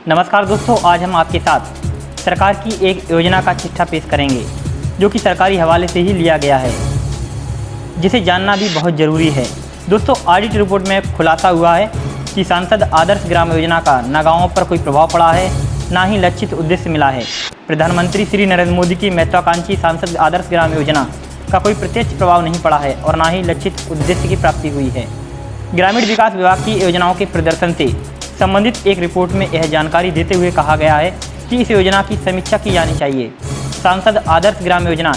नमस्कार दोस्तों, आज हम आपके साथ सरकार की एक योजना का चिट्ठा पेश करेंगे जो कि सरकारी हवाले से ही लिया गया है, जिसे जानना भी बहुत ज़रूरी है। दोस्तों, ऑडिट रिपोर्ट में खुलासा हुआ है कि सांसद आदर्श ग्राम योजना का न गाँवों पर कोई प्रभाव पड़ा है, ना ही लक्षित उद्देश्य मिला है। प्रधानमंत्री श्री नरेंद्र मोदी की महत्वाकांक्षी सांसद आदर्श ग्राम योजना का कोई प्रत्यक्ष प्रभाव नहीं पड़ा है और ना ही लक्षित उद्देश्य की प्राप्ति हुई है। ग्रामीण विकास विभाग की योजनाओं के प्रदर्शन से संबंधित एक रिपोर्ट में यह जानकारी देते हुए कहा गया है कि इस योजना की समीक्षा की जानी चाहिए। सांसद आदर्श ग्राम योजना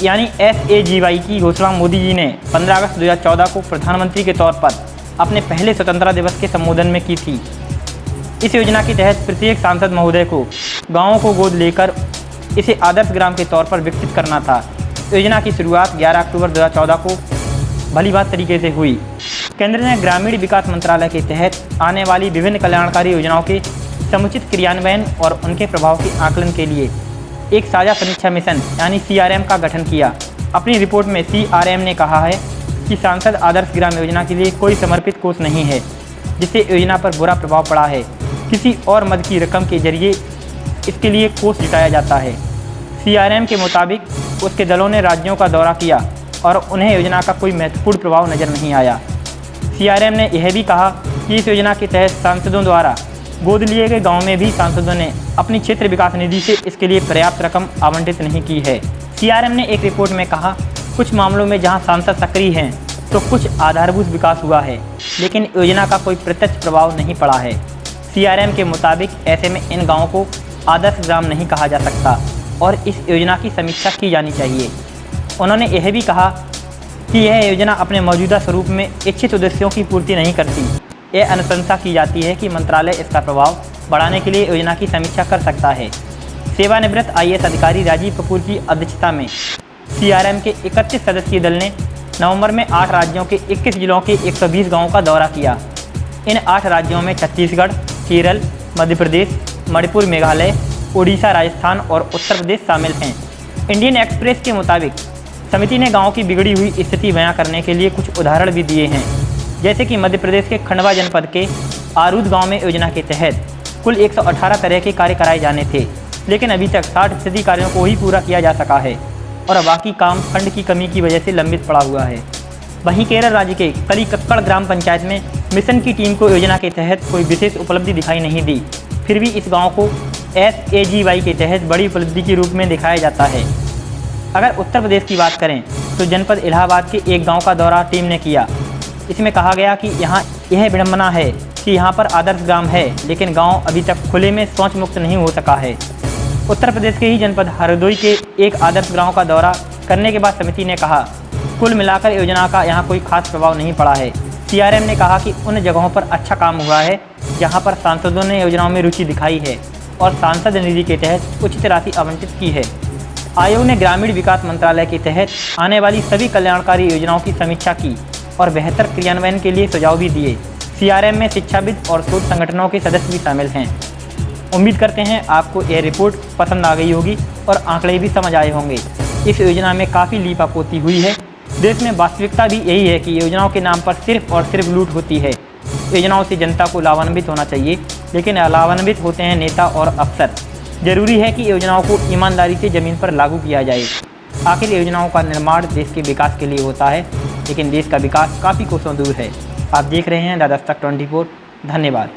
यानी SAGY की घोषणा मोदी जी ने 15 अगस्त 2014 को प्रधानमंत्री के तौर पर अपने पहले स्वतंत्रता दिवस के संबोधन में की थी। इस योजना के तहत प्रत्येक सांसद महोदय को गाँवों को गोद लेकर इसे आदर्श ग्राम के तौर पर विकसित करना था। योजना की शुरुआत 11 अक्टूबर 2014 को भलीभांति तरीके से हुई। केंद्र ने ग्रामीण विकास मंत्रालय के तहत आने वाली विभिन्न कल्याणकारी योजनाओं के समुचित क्रियान्वयन और उनके प्रभाव के आकलन के लिए एक साझा समीक्षा मिशन यानी CRM का गठन किया। अपनी रिपोर्ट में CRM ने कहा है कि सांसद आदर्श ग्राम योजना के लिए कोई समर्पित कोष नहीं है जिससे योजना पर बुरा प्रभाव पड़ा है। किसी और मद की रकम के जरिए इसके लिए कोष जुटाया जाता है। CRM के मुताबिक उसके दलों ने राज्यों का दौरा किया और उन्हें योजना का कोई महत्वपूर्ण प्रभाव नजर नहीं आया। CRM ने यह भी कहा कि इस योजना के तहत सांसदों द्वारा गोद लिए गए गाँव में भी सांसदों ने अपनी क्षेत्र विकास निधि से इसके लिए पर्याप्त रकम आवंटित नहीं की है। CRM ने एक रिपोर्ट में कहा, कुछ मामलों में जहां सांसद सक्रिय हैं तो कुछ आधारभूत विकास हुआ है, लेकिन योजना का कोई प्रत्यक्ष प्रभाव नहीं पड़ा है। CRM के मुताबिक ऐसे में इन गाँवों को आदर्श ग्राम नहीं कहा जा सकता और इस योजना की समीक्षा की जानी चाहिए। उन्होंने यह भी कहा कि यह योजना अपने मौजूदा स्वरूप में इच्छित उद्देश्यों की पूर्ति नहीं करती। यह अनुशंसा की जाती है कि मंत्रालय इसका प्रभाव बढ़ाने के लिए योजना की समीक्षा कर सकता है। सेवानिवृत्त IAS अधिकारी राजीव कपूर की अध्यक्षता में CRM के 31 सदस्यीय दल ने नवंबर में 8 राज्यों के 21 जिलों के 120 गाँवों का दौरा किया। इन 8 राज्यों में छत्तीसगढ़, केरल, मध्य प्रदेश, मणिपुर, मेघालय, उड़ीसा, राजस्थान और उत्तर प्रदेश शामिल हैं। इंडियन एक्सप्रेस के मुताबिक समिति ने गांव की बिगड़ी हुई स्थिति बयां करने के लिए कुछ उदाहरण भी दिए हैं, जैसे कि मध्य प्रदेश के खंडवा जनपद के आरूद गांव में योजना के तहत कुल 118 तरह के कार्य कराए जाने थे, लेकिन अभी तक 60% कार्यों को ही पूरा किया जा सका है और बाकी काम फंड की कमी की वजह से लंबित पड़ा हुआ है। वहीं केरल राज्य के कलिकक्कड़ ग्राम पंचायत में मिशन की टीम को योजना के तहत कोई विशेष उपलब्धि दिखाई नहीं दी, फिर भी इस गाँव को SAGY के तहत बड़ी उपलब्धि के रूप में दिखाया जाता है। अगर उत्तर प्रदेश की बात करें तो जनपद इलाहाबाद के एक गांव का दौरा टीम ने किया। इसमें कहा गया कि यहाँ यह विडंबना है कि यहाँ पर आदर्श ग्राम है, लेकिन गांव अभी तक खुले में शौच मुक्त नहीं हो सका है। उत्तर प्रदेश के ही जनपद हरदोई के एक आदर्श गांव का दौरा करने के बाद समिति ने कहा, कुल मिलाकर योजना का यहाँ कोई खास प्रभाव नहीं पड़ा है। CRM ने कहा कि उन जगहों पर अच्छा काम हुआ है जहाँ पर सांसदों ने योजनाओं में रुचि दिखाई है और सांसद निधि के तहत उचित राशि आवंटित की है। आयोग ने ग्रामीण विकास मंत्रालय के तहत आने वाली सभी कल्याणकारी योजनाओं की समीक्षा की और बेहतर क्रियान्वयन के लिए सुझाव भी दिए। CRM में शिक्षाविद और शोध संगठनों के सदस्य भी शामिल हैं। उम्मीद करते हैं आपको यह रिपोर्ट पसंद आ गई होगी और आंकड़े भी समझ आए होंगे। इस योजना में काफ़ी लीपापोती हुई है। देश में वास्तविकता भी यही है कि योजनाओं के नाम पर सिर्फ और सिर्फ लूट होती है। योजनाओं से जनता को लाभान्वित होना चाहिए, लेकिन लाभान्वित होते हैं नेता और अफसर। जरूरी है कि योजनाओं को ईमानदारी से ज़मीन पर लागू किया जाए। आखिर योजनाओं का निर्माण देश के विकास के लिए होता है, लेकिन देश का विकास काफ़ी कोसों दूर है। आप देख रहे हैं द दस्तक 24। धन्यवाद।